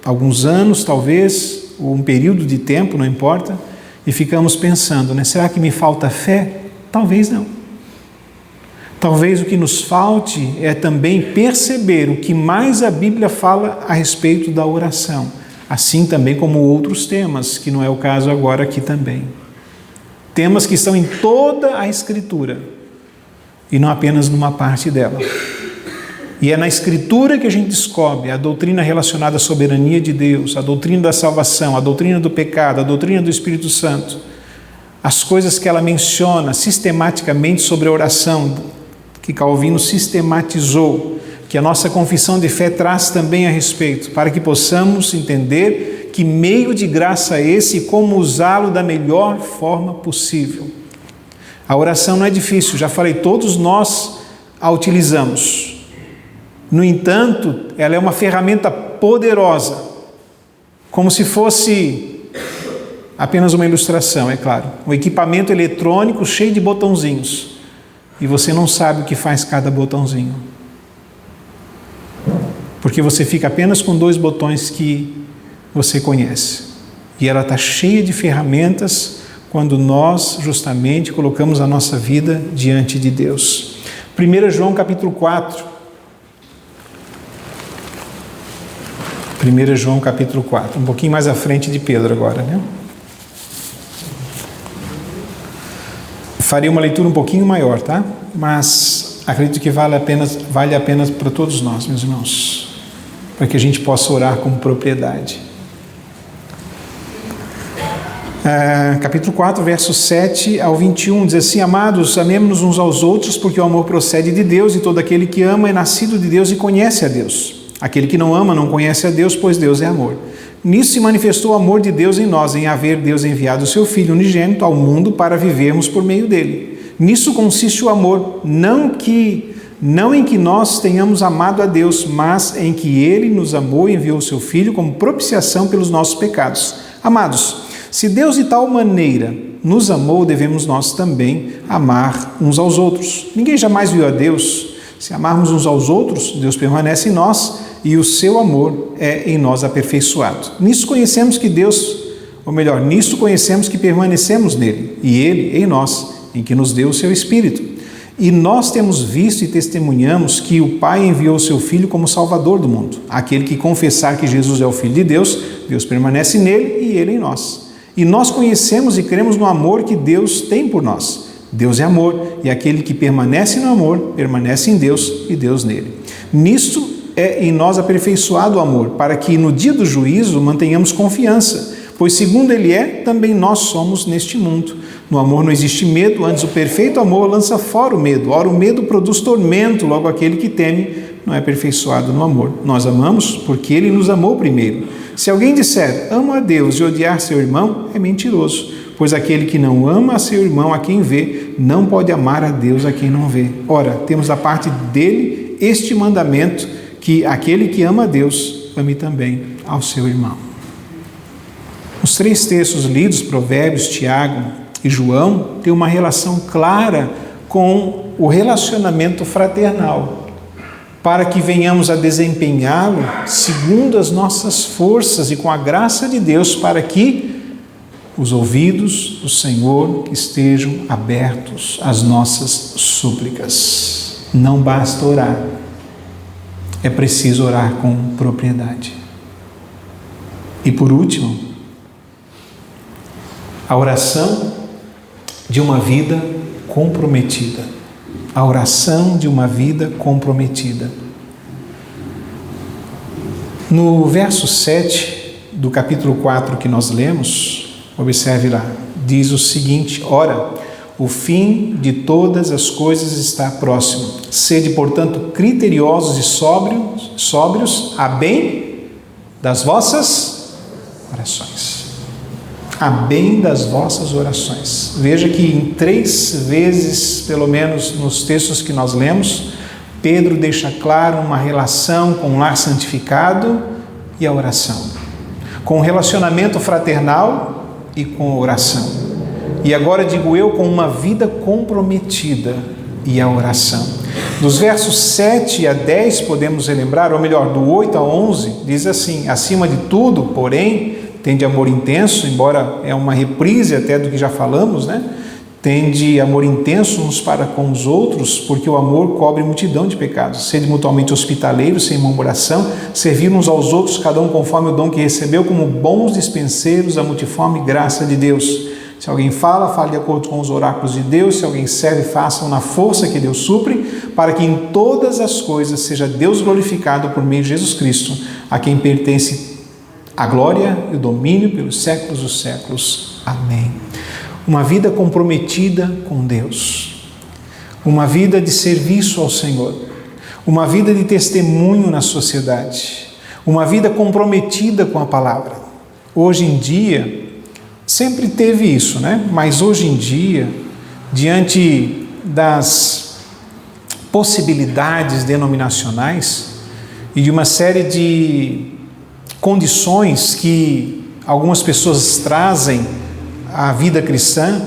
Speaker 1: alguns anos, talvez, ou um período de tempo, não importa, e ficamos pensando, né? Será que me falta fé? Talvez não. Talvez o que nos falte é também perceber o que mais a Bíblia fala a respeito da oração, assim também como outros temas, que não é o caso agora aqui também. Temas que estão em toda a Escritura e não apenas numa parte dela. E é na Escritura que a gente descobre a doutrina relacionada à soberania de Deus, a doutrina da salvação, a doutrina do pecado, a doutrina do Espírito Santo, as coisas que ela menciona sistematicamente sobre a oração, que Calvino sistematizou, que a nossa confissão de fé traz também a respeito, para que possamos entender que meio de graça é esse e como usá-lo da melhor forma possível. A oração não é difícil, já falei, todos nós a utilizamos. No entanto, ela é uma ferramenta poderosa, como se fosse apenas uma ilustração, é claro. Um equipamento eletrônico cheio de botãozinhos, e você não sabe o que faz cada botãozinho. Porque você fica apenas com 2 botões que você conhece. E ela está cheia de ferramentas quando nós justamente colocamos a nossa vida diante de Deus. 1 João capítulo 4. 1 João capítulo 4, um pouquinho mais à frente de Pedro agora, né? Farei uma leitura um pouquinho maior, tá? Mas acredito que vale a pena para todos nós, meus irmãos, para que a gente possa orar com propriedade. Capítulo 4, versos 7 ao 21, diz assim: Amados, amemo-nos uns aos outros, porque o amor procede de Deus, e todo aquele que ama é nascido de Deus e conhece a Deus. Aquele que não ama não conhece a Deus, pois Deus é amor. Nisso se manifestou o amor de Deus em nós, em haver Deus enviado o seu Filho unigênito ao mundo para vivermos por meio dele. Nisso consiste o amor, não em que nós tenhamos amado a Deus, mas em que ele nos amou e enviou o seu Filho como propiciação pelos nossos pecados. Amados, se Deus de tal maneira nos amou, devemos nós também amar uns aos outros. Ninguém jamais viu a Deus. Se amarmos uns aos outros, Deus permanece em nós e o seu amor é em nós aperfeiçoado. Nisso conhecemos que permanecemos nele e ele em nós, em que nos deu o seu Espírito. E nós temos visto e testemunhamos que o Pai enviou o seu Filho como Salvador do mundo. Aquele que confessar que Jesus é o Filho de Deus, Deus permanece nele e ele em nós. E nós conhecemos e cremos no amor que Deus tem por nós. Deus é amor, e aquele que permanece no amor, permanece em Deus e Deus nele. Nisto é em nós aperfeiçoado o amor, para que no dia do juízo mantenhamos confiança, pois segundo ele é, também nós somos neste mundo. No amor não existe medo, antes o perfeito amor lança fora o medo. Ora, o medo produz tormento, logo aquele que teme não é aperfeiçoado no amor. Nós amamos porque ele nos amou primeiro. Se alguém disser, amo a Deus e odiar seu irmão, é mentiroso, pois aquele que não ama a seu irmão a quem vê, não pode amar a Deus a quem não vê. Ora, temos da parte dele este mandamento, que aquele que ama a Deus, ame também ao seu irmão. Os 3 textos lidos, Provérbios, Tiago e João, têm uma relação clara com o relacionamento fraternal, para que venhamos a desempenhá-lo segundo as nossas forças e com a graça de Deus, para que os ouvidos do Senhor estejam abertos às nossas súplicas. Não basta orar, é preciso orar com propriedade. E por último, a oração de uma vida comprometida. A oração de uma vida comprometida. No verso 7 do capítulo 4 que nós lemos, observe lá, diz o seguinte: ora, o fim de todas as coisas está próximo. Sede, portanto, criteriosos e sóbrios a bem das vossas orações. A bem das vossas orações. Veja que em 3 vezes, pelo menos nos textos que nós lemos, Pedro deixa claro uma relação com o lar santificado e a oração, com o relacionamento fraternal e com a oração. E agora digo eu, com uma vida comprometida e a oração. Dos versos 7 a 10 podemos relembrar, ou melhor, do 8 a 11, diz assim: acima de tudo, porém, tende amor intenso, embora é uma reprise até do que já falamos, né? Tende amor intenso uns para com os outros, porque o amor cobre multidão de pecados. Sede mutuamente hospitaleiros, sem murmuração, servir uns aos outros, cada um conforme o dom que recebeu, como bons dispenseiros da multiforme graça de Deus. Se alguém fala, fale de acordo com os oráculos de Deus. Se alguém serve, faça-o na força que Deus supre, para que em todas as coisas seja Deus glorificado por meio de Jesus Cristo, a quem pertence a glória e o domínio pelos séculos dos séculos. Amém. Uma vida comprometida com Deus, uma vida de serviço ao Senhor, uma vida de testemunho na sociedade, uma vida comprometida com a palavra. Hoje em dia, sempre teve isso, né? Mas hoje em dia, diante das possibilidades denominacionais e de uma série de condições que algumas pessoas trazem à vida cristã,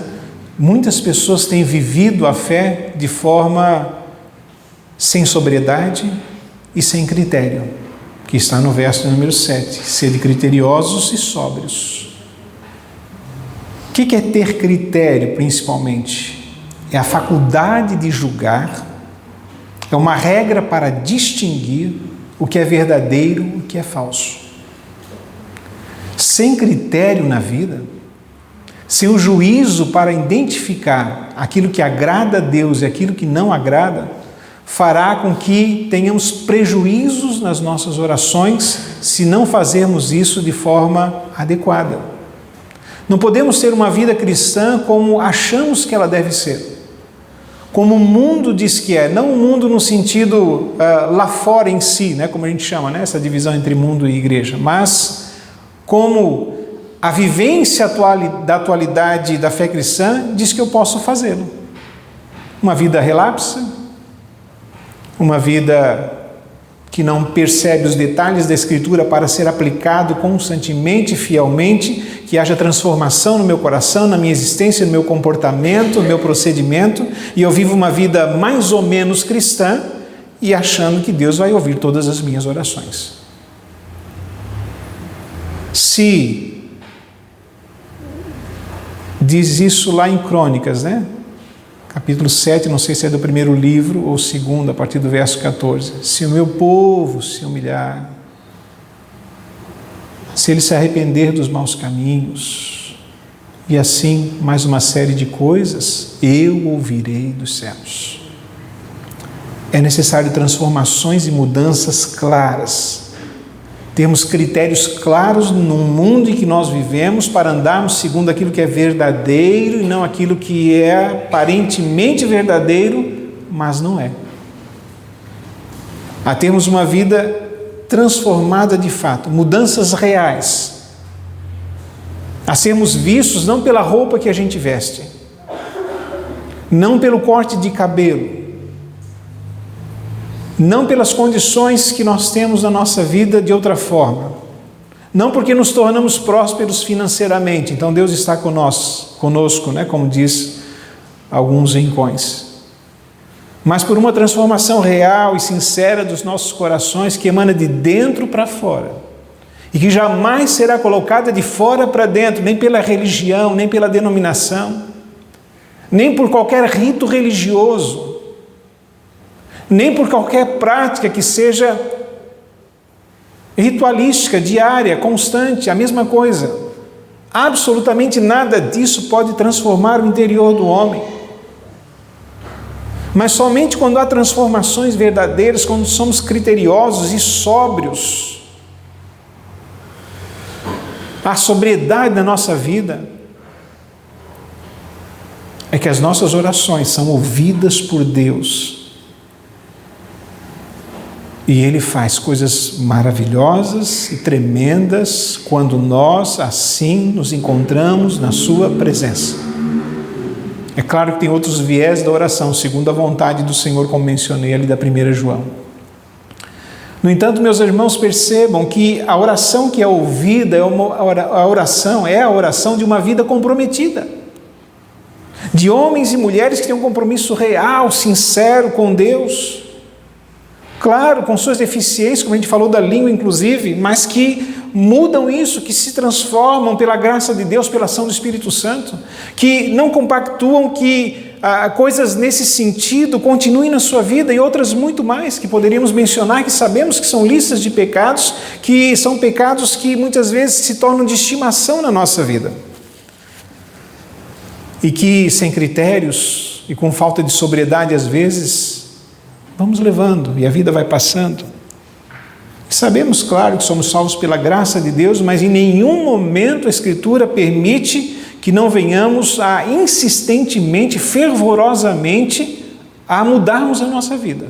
Speaker 1: muitas pessoas têm vivido a fé de forma sem sobriedade e sem critério, que está no verso número 7, sede criteriosos e sóbrios. O que é ter critério, principalmente? É a faculdade de julgar, é uma regra para distinguir o que é verdadeiro e o que é falso. Sem critério na vida, sem o juízo para identificar aquilo que agrada a Deus e aquilo que não agrada, fará com que tenhamos prejuízos nas nossas orações se não fazermos isso de forma adequada. Não podemos ter uma vida cristã como achamos que ela deve ser, como o mundo diz que é, não o mundo no sentido lá fora em si, né, como a gente chama, né, essa divisão entre mundo e igreja, mas como a vivência da atualidade da fé cristã diz que eu posso fazê-lo. Uma vida relapsa, uma vida que não percebe os detalhes da Escritura para ser aplicado constantemente e fielmente, que haja transformação no meu coração, na minha existência, no meu comportamento, no meu procedimento, e eu vivo uma vida mais ou menos cristã e achando que Deus vai ouvir todas as minhas orações. Se diz isso lá em Crônicas, né? Capítulo 7, não sei se é do primeiro livro ou segundo, a partir do verso 14. Se o meu povo se humilhar, se ele se arrepender dos maus caminhos, e assim mais uma série de coisas, eu ouvirei dos céus. É necessário transformações e mudanças claras. Temos critérios claros no mundo em que nós vivemos para andarmos segundo aquilo que é verdadeiro e não aquilo que é aparentemente verdadeiro, mas não é. A termos uma vida transformada de fato, mudanças reais. A sermos vistos não pela roupa que a gente veste, não pelo corte de cabelo, não pelas condições que nós temos na nossa vida de outra forma, não porque nos tornamos prósperos financeiramente, então Deus está conosco, né, como diz alguns rincões, mas por uma transformação real e sincera dos nossos corações que emana de dentro para fora e que jamais será colocada de fora para dentro, nem pela religião, nem pela denominação, nem por qualquer rito religioso, nem por qualquer prática que seja ritualística, diária, constante, a mesma coisa. Absolutamente nada disso pode transformar o interior do homem. Mas somente quando há transformações verdadeiras, quando somos criteriosos e sóbrios, há sobriedade na nossa vida, é que as nossas orações são ouvidas por Deus. E Ele faz coisas maravilhosas e tremendas quando nós assim nos encontramos na Sua presença. É claro que tem outros viés da oração, segundo a vontade do Senhor, como mencionei ali da 1 João. No entanto, meus irmãos, percebam que a oração que é ouvida a oração de uma vida comprometida. De homens e mulheres que têm um compromisso real, sincero com Deus. Claro, com suas deficiências, como a gente falou da língua inclusive, mas que mudam isso, que se transformam pela graça de Deus, pela ação do Espírito Santo, que não compactuam que coisas nesse sentido continuem na sua vida e outras muito mais que poderíamos mencionar, que sabemos que são listas de pecados, que são pecados que muitas vezes se tornam de estimação na nossa vida. E que sem critérios e com falta de sobriedade às vezes, vamos levando e a vida vai passando. Sabemos, claro, que somos salvos pela graça de Deus, mas em nenhum momento a Escritura permite que não venhamos a insistentemente, fervorosamente, a mudarmos a nossa vida,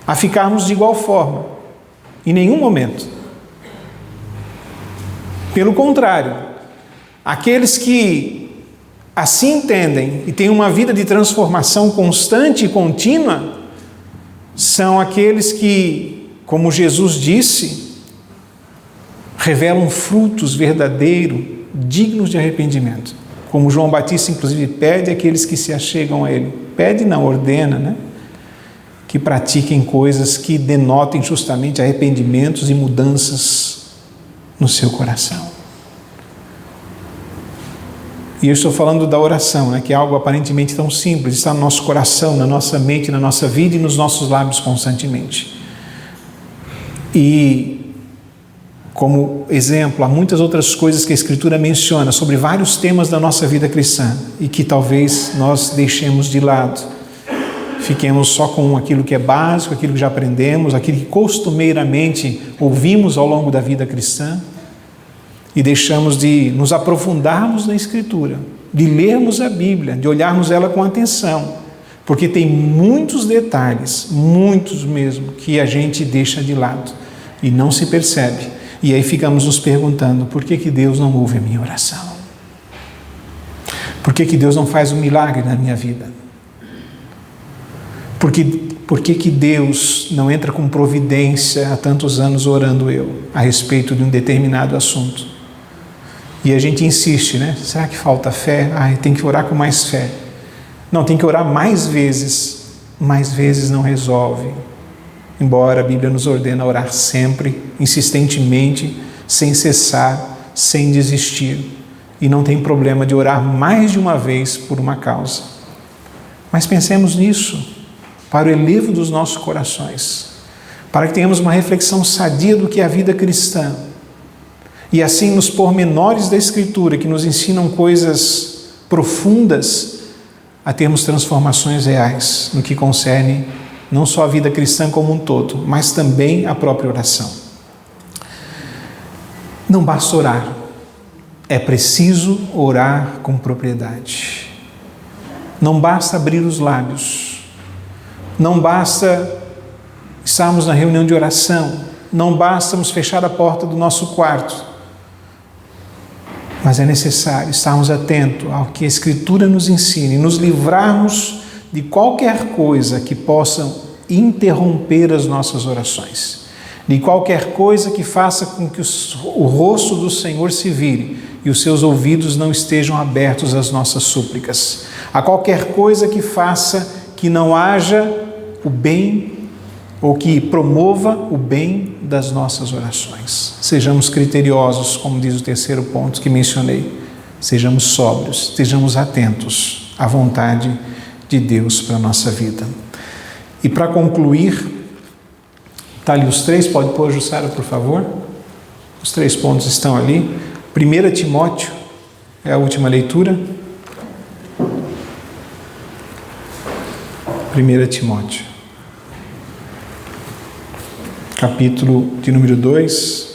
Speaker 1: a ficarmos de igual forma. Em nenhum momento. Pelo contrário, aqueles que assim entendem e têm uma vida de transformação constante e contínua, são aqueles que, como Jesus disse, revelam frutos verdadeiros, dignos de arrependimento. Como João Batista, inclusive, pede àqueles que se achegam a Ele. Pede, não, ordena, né? Que pratiquem coisas que denotem justamente arrependimentos e mudanças no seu coração. E eu estou falando da oração, né, que é algo aparentemente tão simples, está no nosso coração, na nossa mente, na nossa vida e nos nossos lábios constantemente. E, como exemplo, há muitas outras coisas que a Escritura menciona sobre vários temas da nossa vida cristã e que talvez nós deixemos de lado. Fiquemos só com aquilo que é básico, aquilo que já aprendemos, aquilo que costumeiramente ouvimos ao longo da vida cristã. E deixamos de nos aprofundarmos na Escritura, de lermos a Bíblia, de olharmos ela com atenção, porque tem muitos detalhes, muitos mesmo, que a gente deixa de lado e não se percebe. E aí ficamos nos perguntando, por que Deus não ouve a minha oração? Por que Deus não faz um milagre na minha vida? Por que Deus não entra com providência há tantos anos orando eu a respeito de um determinado assunto? E a gente insiste, né? Será que falta fé? Tem que orar com mais fé. Não, tem que orar mais vezes. Mais vezes não resolve. Embora a Bíblia nos ordena a orar sempre, insistentemente, sem cessar, sem desistir. E não tem problema de orar mais de uma vez por uma causa. Mas pensemos nisso, para o elevo dos nossos corações, para que tenhamos uma reflexão sadia do que é a vida cristã. E assim, nos pormenores da Escritura, que nos ensinam coisas profundas, a termos transformações reais no que concerne não só a vida cristã como um todo, mas também a própria oração. Não basta orar, é preciso orar com propriedade. Não basta abrir os lábios, não basta estarmos na reunião de oração, não basta nos fechar a porta do nosso quarto, mas é necessário estarmos atentos ao que a Escritura nos ensina e nos livrarmos de qualquer coisa que possa interromper as nossas orações, de qualquer coisa que faça com que o rosto do Senhor se vire e os seus ouvidos não estejam abertos às nossas súplicas, a qualquer coisa que faça que não haja o bem ou que promova o bem das nossas orações. Sejamos criteriosos, como diz o terceiro ponto que mencionei. Sejamos sóbrios, estejamos atentos à vontade de Deus para a nossa vida. E para concluir, está ali os três, pode pôr, Jussara, por favor? Os 3 pontos estão ali. 1 Timóteo é a última leitura. 1 Timóteo, capítulo de número 2,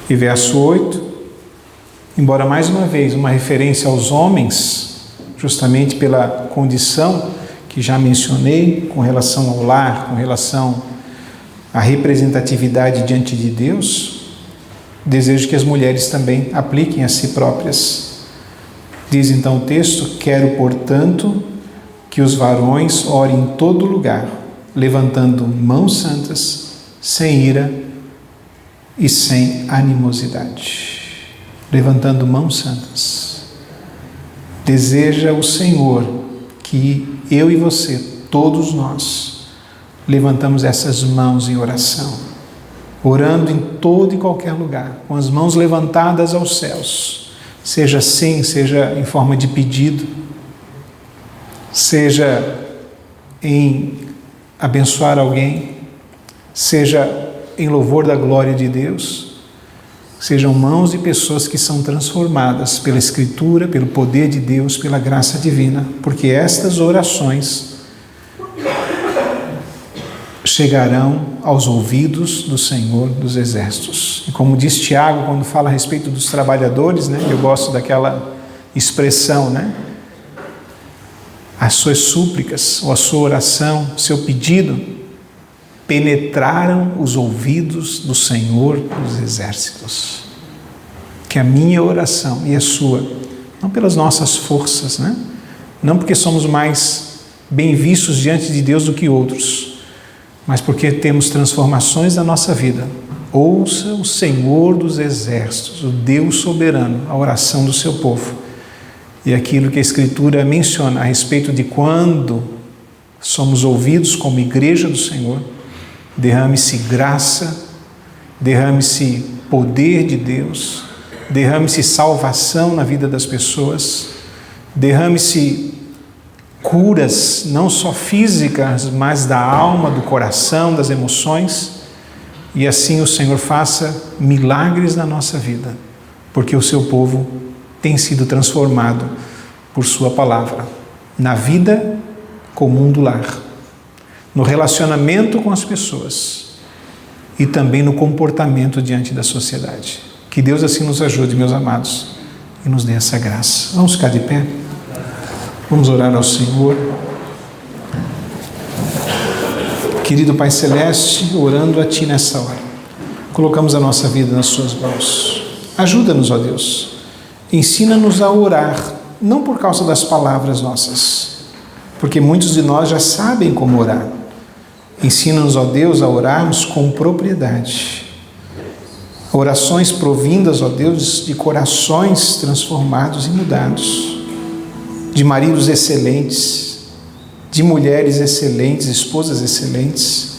Speaker 1: e verso 8, embora mais uma vez uma referência aos homens, justamente pela condição que já mencionei, com relação ao lar, com relação à representatividade diante de Deus, desejo que as mulheres também apliquem a si próprias. Diz então o texto: quero, portanto, que os varões orem em todo lugar, levantando mãos santas, sem ira e sem animosidade. Levantando mãos santas. Deseja o Senhor que eu e você, todos nós, levantamos essas mãos em oração, orando em todo e qualquer lugar, com as mãos levantadas aos céus, seja assim, seja em forma de pedido, seja em abençoar alguém, seja em louvor da glória de Deus, sejam mãos de pessoas que são transformadas pela Escritura, pelo poder de Deus, pela graça divina, porque estas orações chegarão aos ouvidos do Senhor dos Exércitos. E como diz Tiago, quando fala a respeito dos trabalhadores, né, eu gosto daquela expressão, né? As suas súplicas, ou a sua oração, o seu pedido, penetraram os ouvidos do Senhor dos Exércitos. Que a minha oração e a sua, não pelas nossas forças, né? Não porque somos mais bem vistos diante de Deus do que outros, mas porque temos transformações na nossa vida. Ouça o Senhor dos Exércitos, o Deus soberano, a oração do seu povo. E aquilo que a Escritura menciona a respeito de quando somos ouvidos como igreja do Senhor, derrame-se graça, derrame-se poder de Deus, derrame-se salvação na vida das pessoas, derrame-se curas, não só físicas, mas da alma, do coração, das emoções, e assim o Senhor faça milagres na nossa vida, porque o seu povo tem sido transformado por sua palavra, na vida comum do lar, no relacionamento com as pessoas e também no comportamento diante da sociedade. Que Deus assim nos ajude, meus amados, e nos dê essa graça. Vamos ficar de pé? Vamos orar ao Senhor. Querido Pai Celeste, orando a Ti nessa hora, colocamos a nossa vida nas Suas mãos. Ajuda-nos, ó Deus. Ensina-nos a orar, não por causa das palavras nossas, porque muitos de nós já sabem como orar. Ensina-nos, ó Deus, a orarmos com propriedade. Orações provindas, ó Deus, de corações transformados e mudados, de maridos excelentes, de mulheres excelentes, esposas excelentes,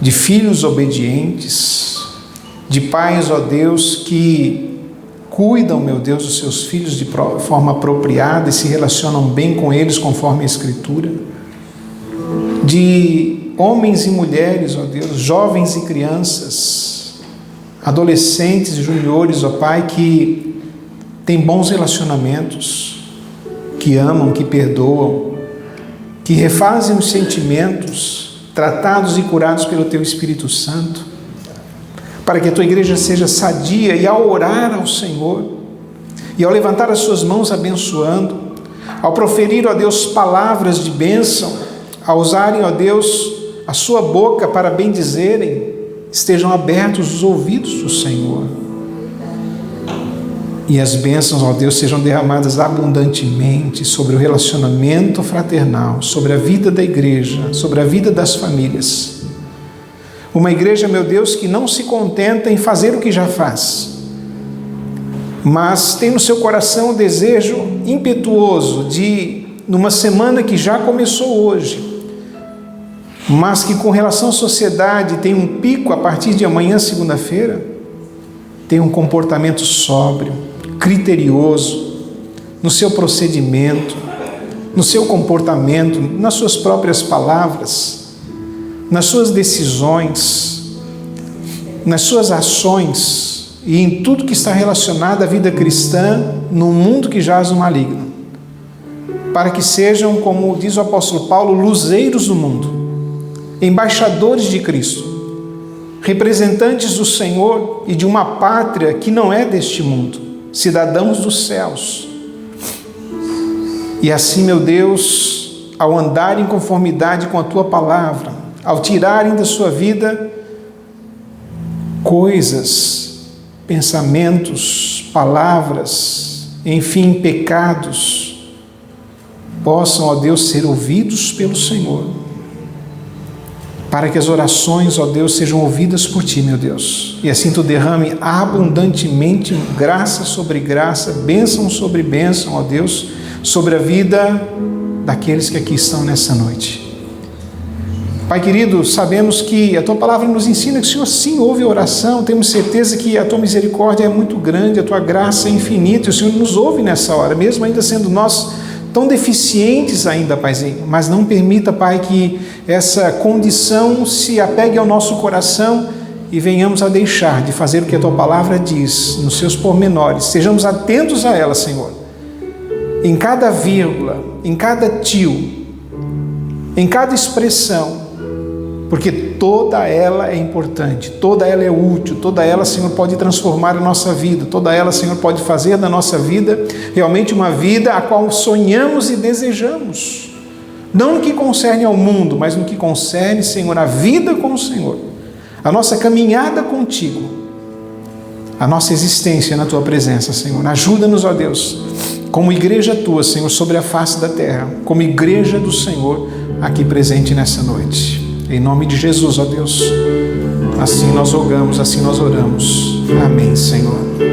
Speaker 1: de filhos obedientes, de pais, ó Deus, que cuidam, meu Deus, dos seus filhos de forma apropriada e se relacionam bem com eles conforme a Escritura, de homens e mulheres, ó Deus, jovens e crianças, adolescentes e juniores, ó Pai, que têm bons relacionamentos, que amam, que perdoam, que refazem os sentimentos, tratados e curados pelo Teu Espírito Santo, para que a Tua igreja seja sadia e ao orar ao Senhor, e ao levantar as suas mãos abençoando, ao proferir, ó Deus, palavras de bênção, ao usarem, ó Deus, a sua boca para bendizerem, estejam abertos os ouvidos do Senhor. E as bênçãos, ó Deus, sejam derramadas abundantemente sobre o relacionamento fraternal, sobre a vida da igreja, sobre a vida das famílias. Uma igreja, meu Deus, que não se contenta em fazer o que já faz, mas tem no seu coração o desejo impetuoso de, numa semana que já começou hoje, mas que com relação à sociedade tem um pico a partir de amanhã, segunda-feira, tem um comportamento sóbrio, criterioso, no seu procedimento, no seu comportamento, nas suas próprias palavras, nas suas decisões, nas suas ações, e em tudo que está relacionado à vida cristã no mundo que jaz no maligno, para que sejam, como diz o apóstolo Paulo, luzeiros do mundo, embaixadores de Cristo, representantes do Senhor e de uma pátria que não é deste mundo, cidadãos dos céus. E assim, meu Deus, ao andarem em conformidade com a Tua palavra, ao tirarem da sua vida coisas, pensamentos, palavras, enfim, pecados, possam, ó Deus, ser ouvidos pelo Senhor, para que as orações, ó Deus, sejam ouvidas por Ti, meu Deus, e assim Tu derrame abundantemente graça sobre graça, bênção sobre bênção, ó Deus, sobre a vida daqueles que aqui estão nessa noite. Pai querido, sabemos que a Tua palavra nos ensina que o Senhor sim ouve a oração, temos certeza que a Tua misericórdia é muito grande, a Tua graça é infinita, e o Senhor nos ouve nessa hora, mesmo ainda sendo nós tão deficientes ainda, Paizinho, mas não permita, Pai, que essa condição se apegue ao nosso coração e venhamos a deixar de fazer o que a Tua palavra diz, nos seus pormenores, sejamos atentos a ela, Senhor, em cada vírgula, em cada tio, em cada expressão, porque toda ela é importante, toda ela é útil, toda ela, Senhor, pode transformar a nossa vida, toda ela, Senhor, pode fazer da nossa vida realmente uma vida a qual sonhamos e desejamos, não no que concerne ao mundo, mas no que concerne, Senhor, a vida com o Senhor, a nossa caminhada contigo, a nossa existência na Tua presença, Senhor. Ajuda-nos, ó Deus, como igreja Tua, Senhor, sobre a face da terra, como igreja do Senhor aqui presente nessa noite. Em nome de Jesus, ó Deus, assim nós rogamos, assim nós oramos. Amém, Senhor.